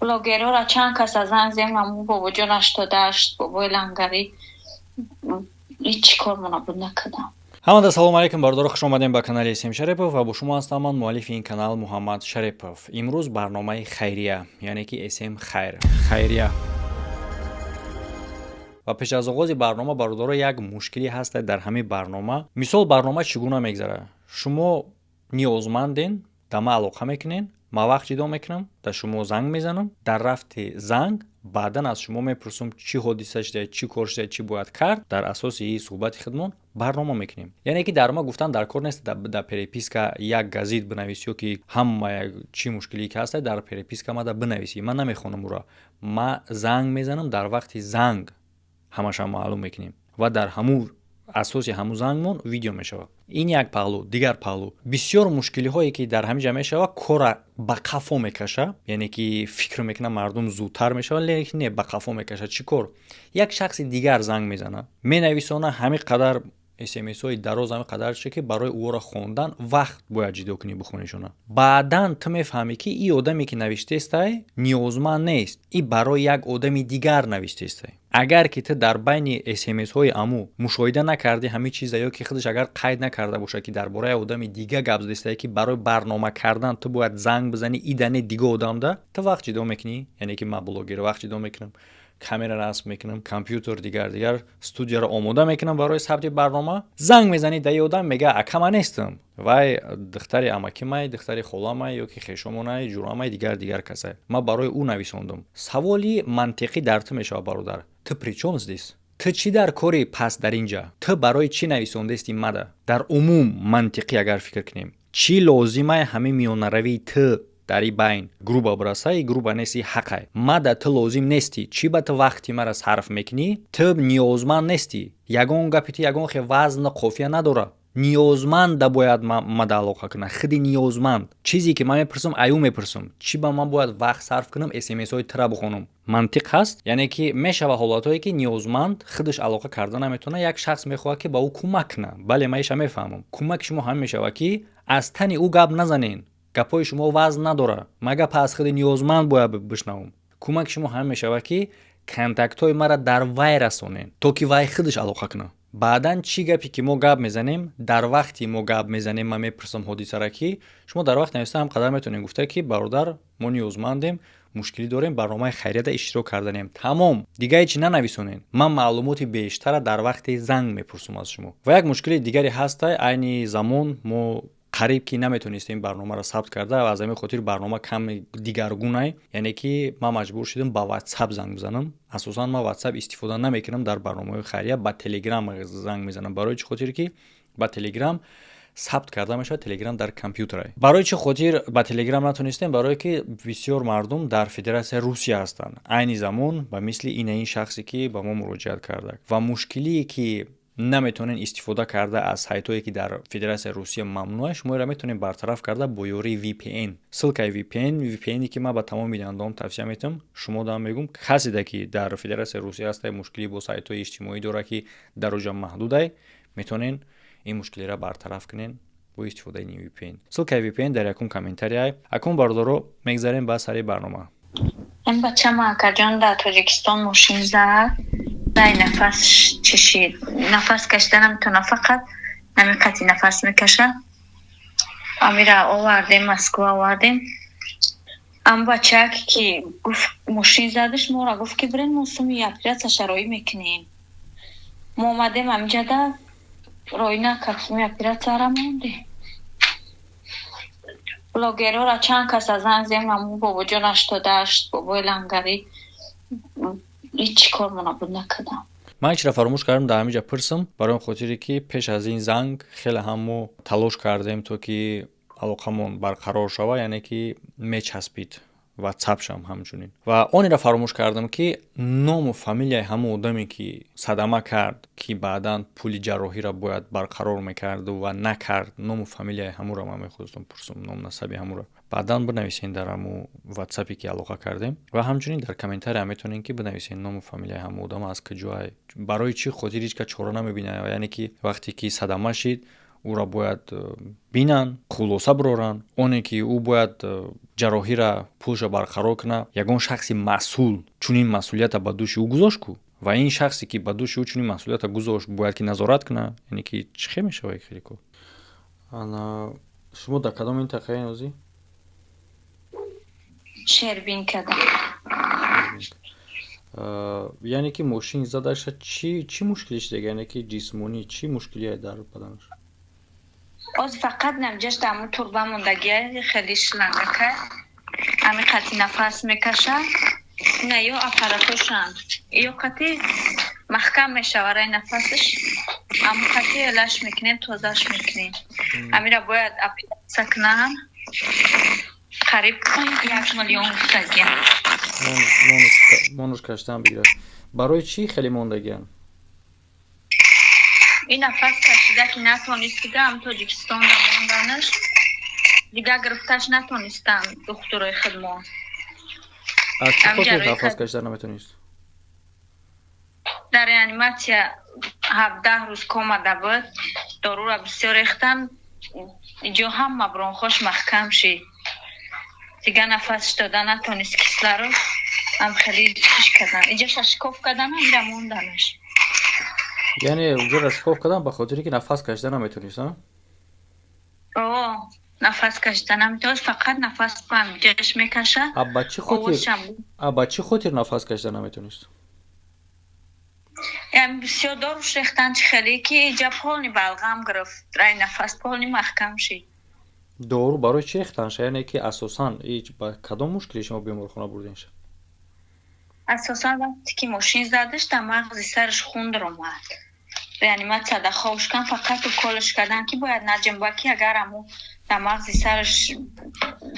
блогерҳоро чанд кас аз занг зем аму бобоҷон 88 бобои лангарӣ ҳеҷ чӣ кор мана буд накардам. ҳамада салому алайкум, бардор хуш омадем ба канали Эсем Шарипов ва бо шумо ҳастам ман муаллифи ин канал Муҳаммад Шарипов. Имрӯз барномаи хайрия, яъне ки Эсем хайр, хайрия. ва пеш аз оғози барнома бародаро як мушкилӣ ҳаст дар ҳамин барнома. Мисол барнома чӣ гуна мегзара? Шумо ниёзманден, да ман алоқа мекунен, ман вақт ҷидо мекунам, да шумо занг мезанам, дар рафти занг баъдан аз шумо мепурсам чӣ ҳодиса шуда, чӣ кор шуда, чӣ бояд кард. Дар асоси ин суҳбати худмон барнома мекунем. Яъне ки дар ма гуфтан дар кор нест дар переписка як газет бинависӣ ё ки ҳама чӣ мушкиле ки ҳаст дар переписка мада бинависӣ. Ман намехонам уро. Ман занг мезанам, дар вақти занг ҳамаша маълум мекунем ва дар ҳамун асоси ҳамун зангмон видео мешавад. Ин як паҳлу. Дигар паҳлу, бисёр мушкилиҳое ки дар ҳамин ҷа мешавад кора ба қафо мекаша, яъне ки фикр мекунад мардум зудтар мешавад, лекин не, ба қафо мекаша. Чӣ кор? Як шахси дигар занг мезанад, менависона ҳамин қадар смсҳои дароз, ҳамин қадар чӣ ки барои ӯро хондан вақт бояд ҷидо кунӣ бихонишона. Баъдан ту мефаҳмӣ ки ин одаме ки навиштаестай ниёзманд нест, ин барои як одами дигар навиштаестай. Агар ки ту дар байни смсҳои аму мушоҳида накардӣ ҳамин чиза, ё ки худаш агар қайд накарда бошад ки дар бораи одами дига гап задистае ки барои барнома кардан ту бояд занг бизанӣ идане дига одамда, ту вақт ҷидо мекунӣ. Яъне ки ман блогер вақт ҷидо мекунам, камера насб мекунам, компютер дигар студияро омода мекунам барои сабти барнома. Занг мезанӣ да ин одам мега ака ман нестам, вай духтари амакимай, духтари холамай, ё ки хешомонай, ҷурамай, дигар касай. Ман барои ӯ нависондам. Саволи мантиқӣ дар ту мешавад бародар. Ту причём здесь? Ту чӣ дар кори паст дар ин ҷа? Ту барои чӣ нависондести мада? Дар умум мантиқӣ агар фикр кунем, чӣ лозимай ҳамин миёнаравии ту дар ин байн груба бирасай, груба неси ҳақай. Мада ту лозим нести. Чӣ ба ту вақти мара сарф мекунӣ? Ту ниёзманд нести. Ягон гапи ту ягон хел вазн қофия надора. Ниёзманда бояд мада алоқа кунад. худи ниёзманд. Чизе ки ман мепурсам, аю мепурсам. Чӣ ба ман бояд вақт сарф кунам смсҳои тура бихонам? Мантиқ ҳаст. Яъне ки мешава ҳолатое ки ниёзманд худаш алоқа карда наметавонад, як шахс мехоҳад ки ба ӯ кӯмак кунад. Бале, ман иша мефаҳмам. Кӯмаки шумо ҳамин мешава ки аз тани ӯ гап назанен. гапои шумо вазн надора. Ман гапа аз худи ниёзманд бояд бишнавам. кӯмаки шумо ҳамин мешава ки контактҳои мара дар вай расонен, то ки вай худаш алоқа кунад. баъдан чӣ гапе ки мо гап мезанем, дар вақти мо гап мезанем, ман мепурсам ҳодисара ки шумо дар вақти нависта ҳам қадар метавонед гуфта ки бародар, мо ниёзмандем, мушкилӣ дорем, барномаи хайрияда иштирок карданем. Тамом. Дига ҳеҷ нанависонен. Ман маълумоти бештара дар вақти занг мепурсам аз шумо. Ва як мушкили дигаре ҳастай, айни замон мо қариб ки наметонистем барномаро сабт карда ва аз ҳамин хотир барнома каме дигаргунай. Яъне ки ман маҷбур шудам ба WhatsApp занг бизанам. асосан ман WhatsApp истифода намекунам дар барномаҳои хайрия, ба Telegram занг мезанам. барои чӣ хотир ки ба Telegram сабт карда мешавад, Telegram дар компютерай. барои чӣ хотир ба Telegram натонистем? Барое ки бисёр мардум дар Федератсияи Русия ҳастанд. Айни замон ба мисли ин шахсе ки ба мо муроҷиат карда ва мушкилие ки наметонен истифода карда аз сайтое ки дар Федератсияи Русия мамнӯа, шуморо метонем бартараф карда бо ёрии VPN. ссилкаи VPN ки ман ба тамоми бинандаҳом тавсия метавам, шумо дам мегум, касида ки дар Федератсияи Русия ҳастай, мушкилӣ бо сайтҳои иҷтимоӣ дора ки дароҷа маҳдудай, метонен ин мушкилиро бартараф кунен бо истифодаи VPN. ссилкаи VPN дар якум комментарияй. Акун бародаро мегзарем ба сари барнома. ин бачама акаҷон дар Тоҷикистон мошин зад, дай нафас чишид. нафас кашида наметавона, фақат ҳамин қати нафас мекаша. амира овардем, Москва овардем. ам бачак ки гуфт мошин задаш, мора гуфт ки бирен мо суми оператсия шароӣ мекунем. мо омадем амҷада роӣ накард, суми оператсияро монде. блогерҳоро чанд кас аз занг зем аму бобоҷон 88 бобои лангарӣ ҳеҷ чӣ кор мана буд накардам. ман ҳечро фаромӯш кардам дар ҳамин ҷа пурсам, барои он хотире ки пеш аз ин занг хеле ҳам мо талош кардем то ки алоқамон барқарор шава, яъне ки мечаспид WhatsApp шам ҳамчунин. Ва онеро фаромӯш кардам ки ному фамилияи ҳамон одаме ки садама кард, ки баъдан пули ҷарроҳиро бояд барқарор мекарду ва накард, ному фамилияи ҳамуро ман мехостам пурсам, ном насаби ҳамуро. баъдан бинависен дар ҳамун WhatsApp-и ки алоқа кардем ва ҳамчунин дар комментария метонен ки бинависен ному фамилияи ҳамон одам аз куҷоай, барои чӣ хотир ҳеҷ кас чора намебинад. яъне ки вақте ки садама шид, ӯро бояд бинанд, хулоса бироранд. оне ки ӯ бояд ҷарроҳира пулша барқарор кунад, ягон шахси масъул чунин масъулията ба дӯши ӯ гузошт ку ва ин шахсе ки ба дӯши ӯ чунин масъулията гузошт бояд ки назорат кунад, яъне ки чӣ хел мешавад хеле ку. ана шумо дар кадом минтақаи нозӣ? Шербинкада. яъне ки мошин задаша чӣ мушкилиш дега, яъне ки ҷисмонӣ чӣ мушкилие дар баданаш? Оз фақат намҷаш даму турба мондагия хеле шлангака. Ами қати нафас мекаша. Не ё аппаратошан. Ё қати маҳкам мешавара нафасаш. Ам қати лаш мекунем, тозаш мекунем. Амира бояд операция кунам. қариб 1 миллион гуфтагия. монуш каштан бигирад. барои чӣ хеле мондагиян? ин нафас кашида ки натонист дига ам Тоҷикистонда монданаш. Дига гирифташ натонистам духтурои хидмат. аз чӣ хотир нафас кашида наметонист? дар реаниматсия 17 рӯз комада буд. дорура бисёр рехтам. иҷо ҳама бронхош маҳкам шид. дига нафасш дода натонист кислород. ам хеле чиш кардам. иҷаша шикоф кардам, амира монданаш. яъне уҷора шикоф кадан ба хотире ки нафас кашида наметонист? нафас кашида наметонист. фақат нафас бам ҷаш мекаша. ба чӣ хотир нафас кашида наметонист? бисёр доруш рехтан чи хеле ки иҷа полни балғам гирифт. рай нафас полни маҳкам шид. дору барои чӣ рехтанша? яъне ки асосан ба кадом мушкили шумо беморхона бурдинша? асосан вақте ки мошин задаш дар мағзи сараш хун даромад. реаниматсияда ховушкан фақат уколаш кардан ки бояд наҷмбаки агар аму дар мағзи сараш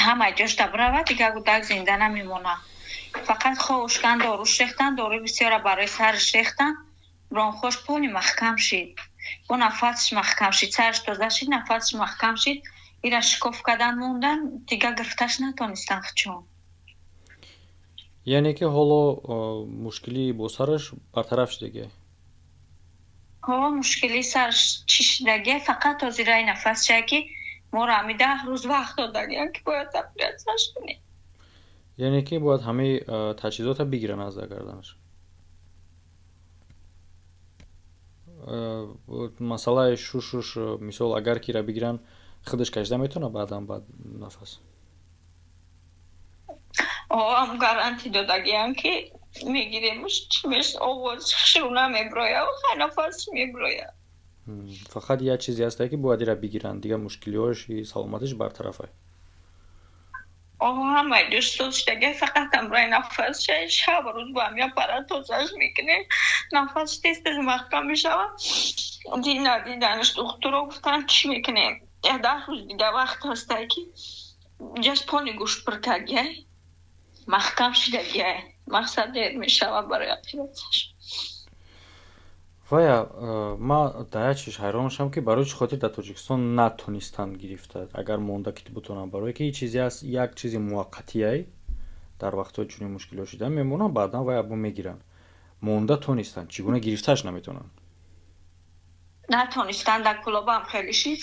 ҳамаи ҷошда биравад дига гудак зинда намемонад. фақат ховушкан доруш рехтан, доруи бисёра барои сараш рехтан. бронхош полни маҳкам шид. бо нафасш маҳкам шид. сараш тоза шид, нафасш маҳкам шид. ира шикоф кардан мондан, дига гирифташ натонистан хичон. яъне ки ҳоло мушкили бо сараш бартараф шидагия? мушкили сараш чӣ шидагия? фақат ҳозираи нафас шая ки моро ҳами 10 рӯз вақт додагия ки бояд оператсияш кунем. яъне ки бояд ҳамаи таҷҳизота бигиран аз гарданаш. масъалаи шуш мисол агар кира бигиран худаш кашида метавона баъдан ба нафас? ам гаранти додагиян ки мегиремш чимеш овоз шуна меброя ва нафас меброя. фақат як чизе ҳаста ки бояд ира бигиран, дига мушкилиҳои саломатиш бартараф ай. ҳамаи дӯстдоштагия фақат амрои нафас шаб рӯз ба ҳами аппарат тозаш мекунем. нафас тез маҳкам мешавад. дидиданаш духтуро гуфтан чӣ мекунем? 10 рӯз дига вақт ҳастай ки ҷаш полни гӯшт пиркагия маҳкам шидагия мақсад дер мешавад барои оператсияш. вая ман дар як чиз ҳайронашам ки барои чӣ хотир дар Тоҷикистон натонистанд гирифта, агар монда ки бутонанд, барое ки чизе аст, як чизи муваққатияй дар вақтҳои чунин мушкилиҳо шуда мемонанд, баъдан вая бо мегиранд. монда тонистанд, чӣ гуна гирифтааш наметонанд? натонистанд. дар кулобам хеле шид.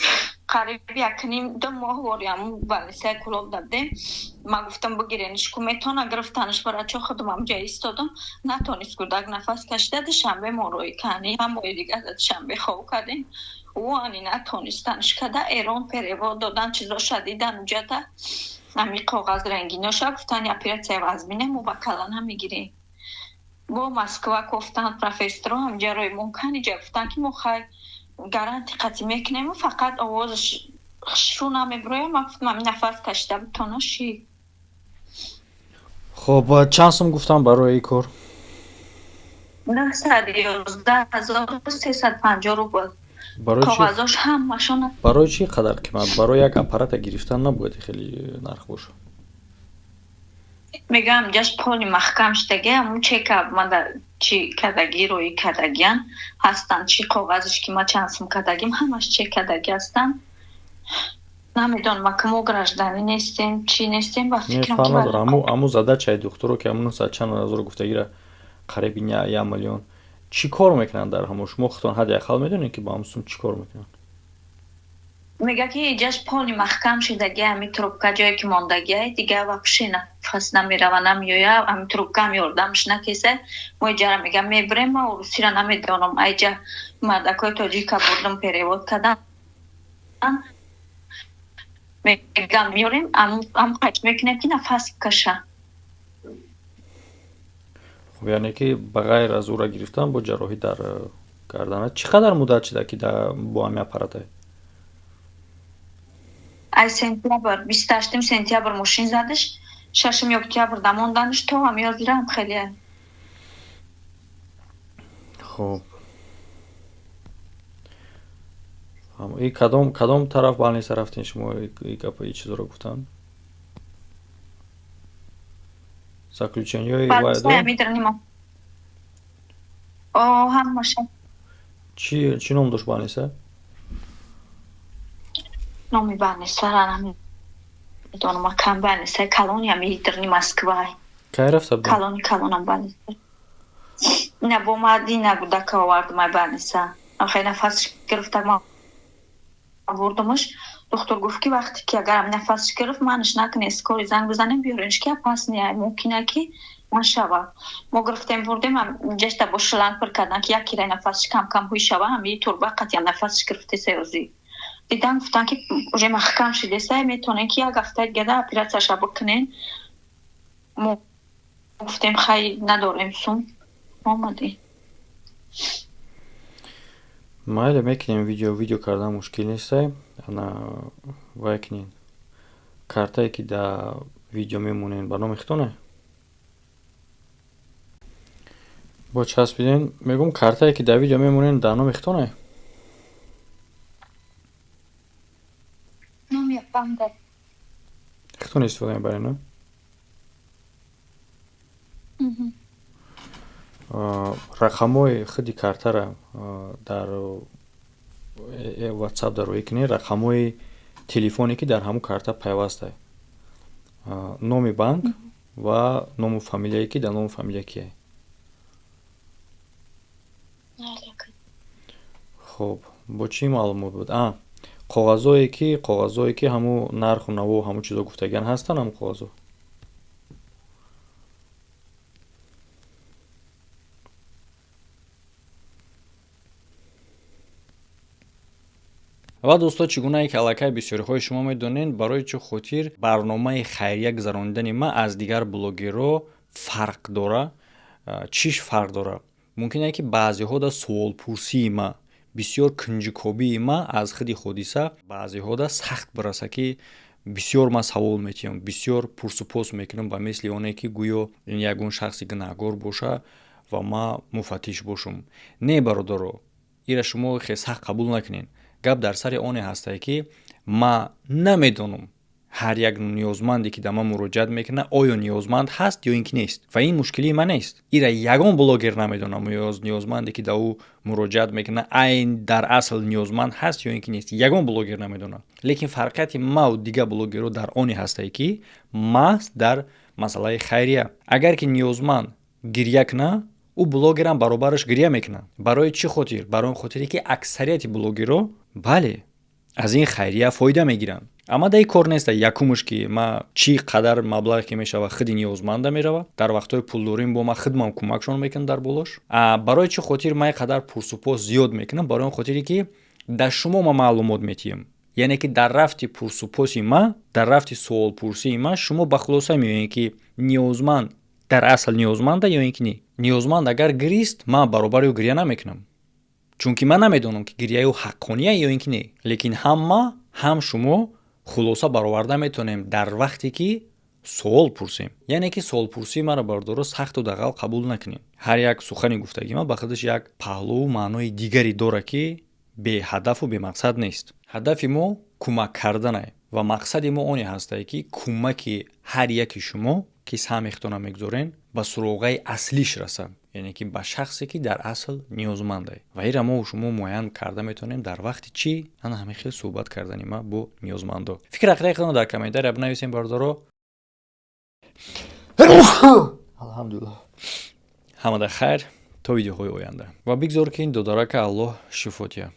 қариб 1.5-2 моҳ вориам балисаи кулоб дадем. ман гуфтам бигирениш ку метона гирифтанаш барачо худам амҷа истодам. натонист гудак нафас кашида. душанбе морои кани ҳамои дига душанбе хов кардем. ани натонистанш када эрон перевод додан чизо шадидан уҷата. ами коғаз рангиноша гуфтан операция вазмина мубаккала намегирем. бо Москва гуфтан профессоро ҳамҷарои мумкани ҷа гуфтан ки мо хай гаранти қатъӣ мекунем, фақат овозш шру намеброя. ман гуфтам нафас кашида бутона ши. хоб чанд сум гуфтам барои ин кор? 11350 рубл. коғазош ҳамашон. барои чӣ қадар қимат? барои як аппарата гирифтан набояд хеле нарх боша. мегам ҷаш полни маҳкам шидагия аму чека мада чи кадаги рои кадагиян ҳастан. чи коғазиш ки ма чанд сум кадагим ҳамаш чек кадаги ҳастан. намедонам ки мо граждани нестем чи нестем. ба фикрам ки аму задачаи духтуро ки аму 900 чанд ҳазор гуфтагира қариби 1 миллион. чӣ кор мекунанд дар ҳамо? шумо худтон ҳад яхал медонед ки ба ҳамун сум чӣ кор мекунанд? میگه که اینجاش پانی محکم شدگی همین تروبکا جایی که ماندگی دیگه وپشی نفس نمیره و نمیویه همین تروبکا هم یردمش نکیسه ما اینجا میگه میبریم و روسی را نمیدانم اینجا مردکای تاجیک بردم پیرواد کردن میگم میاریم هم خیلی میکنه که نفس کشه. خب یعنی که بغیر از او را گرفتن با جراحی در گردن چقدر مدت شده که با همین اپارات؟ از سنتیابر 28 سنتیابر ماشین زدش 6 اکتبر دماندنش تا هم یازیره هم خیلی. خب این کدام طرف بالنیسه رفتین شما این چیز رو گفتن؟ Заключение بالنیسه میدرنیم هم ماشین چی نام داشت بالنیسه؟ نامی بالنیسه را نمیدونم کم بالنیسه کلونی هم میدرنیم مسکوای کی رفت بودن؟ کلون هم بالنیسه نه با مادی نگوده که آورد مای بالنیسه خیلی نفس گرفته ما آوردمش دکتر گفت که وقتی که اگرم نفسش گرفت منش نکنه اسکاری زنگ بزنیم بیارینش که پس نیای ممکنه که من شوه ما گرفتیم بردیم هم جشت با شلنگ پر کردن که یکی رای نفسش کم کم هوی شوه هم یه طور قطعی هم نفسش گرفته سیازی دیدن گفتن که اوژه محکم شده سه میتونین که یک هفته گده اپراتسش بکنین ما گفتیم خیلی نداریم سون آمدی مایل میکنیم ویدیو کردن مشکل نیسته انا وایکنین کارتایی که در ویدیو میمونین برنامه میختونه با چسبیدین میگم کارتایی که در ویدیو میمونین در نام میختونه نمیفهم ده میختونه استفاده میبرین نه؟ رقمای خودی کارتا را در واتساپ در روی کنی رقمای تلفنی که در همون کارتا پیوسته نام بانک و نام فامیلیایی که در نام فامیلیا کیه خب با چی معلومات بود کاغذایی که همون نرخ و نوو همون چیزا گفتگان هستن همون کاغذا ва дӯсто чӣ гунае ки аллакай бисёриҳои шумо медонед барои чӣ хотир барномаи хайрия гузарондани ман аз дигар блогерҳо фарқ дора чиш фарқ дора мумкин ки баъзеҳо да суолпурсии ман бисёр кунҷикобии ман аз худи ҳодиса баъзеҳо да сахт бираса ки бисёр ман савол метиҳам бисёр пурсупос мекунам ба мисли оне ки гӯё ин ягон шахси гунаҳгор боша ва ман муфаттиш бошам не бародаро ира шумо хеле сахт қабул накунед гап дар сари оне ҳастае ки ман намедонам ҳар як ниёзманде ки да ман муроҷиат мекунад оё ниёзманд ҳаст ё ин ки нест ва ин мушкилии ман нест ира ягон блогер намедонам ниёзманде ки да ӯ муроҷиат мекунад айн дар асл ниёзманд ҳаст ё ин ки нест ягон блогер намедонам лекин фарқияти ману дигар блогерҳо дар оне ҳастае ки маҳз дар масъалаи хайрия агар ки ниёзманд гирья кунад ӯ блогерам баробараш гирья мекунад барои чӣ хотир барои ин хотире ки аксарияти блогерҳо бале аз ин хайрия фоида мегиранд аммо да ин кор неста якумаш ки ман чӣ қадар маблағе ки мешава худи ниёзманда мерава дар вақтҳои пулдорим бо ман худмам кӯмакшон мекунад дар болош барои чӣ хотир ман ин қадар пурсупос зиёд мекунам барои ин хотире ки дар шумо ман маълумот метиҳам яъне ки дар рафти пурсупоси ман дар рафти суолпурсии ман шумо ба хулоса меоед ки ниёзманд дар асл ниёзманда ё ин ки не ниёзманд агар гирист ман баробари ӯ гирья намекунам чунки ман намедонам ки гирьяи ӯ ҳаққония ё ин ки не лекин ҳам ман ҳам шумо хулоса бароварда метавонем дар вақте ки суол пурсем яъне ки суолпурсии маро бардоро сахту дағал қабул накунем ҳар як сухани гуфтагӣ ман ба худаш як паҳлӯву маънои дигаре дора ки беҳадафу бемақсад нест ҳадафи мо кӯмак кардане ва мақсади мо оне ҳастае ки кӯмаки ҳар яки шумо ки саҳмехтона мегузорен ба суроғаи аслиш расад яъне ки ба шахсе ки дар асл ниёзмандае ва ира мо шумо муайян карда метавонем дар вақти чӣ ана ҳамин хел суҳбат кардани ман бо ниёзмандо фикр ақидаи худатон дар комментария бинависем бародаро алҳамдулиллаҳ ҳамада хайр то видеоҳои оянда ва бигзор ки ин додарака аллоҳ шифо диҳад.